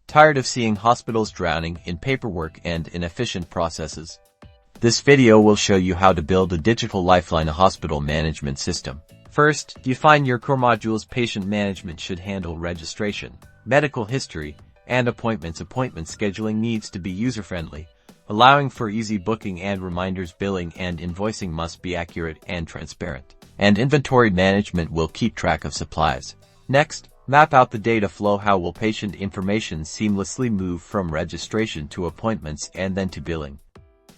Tired of seeing hospitals drowning in paperwork and inefficient processes? This video will show you how to build a digital lifeline hospital management system. First, define your core modules. Patient management should handle registration, medical history, and appointments. Appointment scheduling needs to be user-friendly, allowing for easy booking and reminders. Billing and invoicing must be accurate and transparent, and inventory management will keep track of supplies. Next, map out the data flow. How will patient information seamlessly move from registration to appointments and then to billing?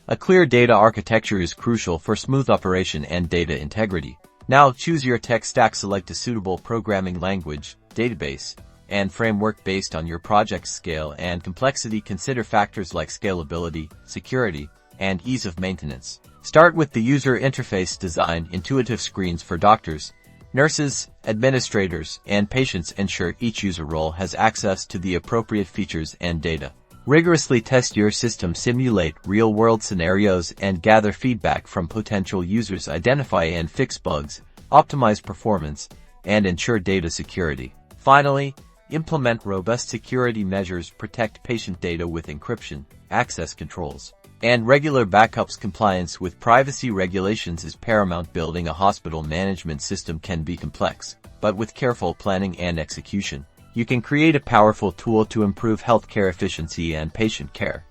A clear data architecture is crucial for smooth operation and data integrity. Now choose your tech stack. Select a suitable programming language, database, and framework based on your project's scale and complexity. Consider factors like scalability, security, and ease of maintenance. Start with the user interface design. Intuitive screens for doctors, nurses, administrators, and patients ensure each user role has access to the appropriate features and data. Rigorously test your system. Simulate real-world scenarios and gather feedback from potential users. Identify and fix bugs, optimize performance, and ensure data security. Finally, implement robust security measures. Protect patient data with encryption, access controls, and regular backups. Compliance with privacy regulations is paramount. Building a hospital management system can be complex, but with careful planning and execution, you can create a powerful tool to improve healthcare efficiency and patient care.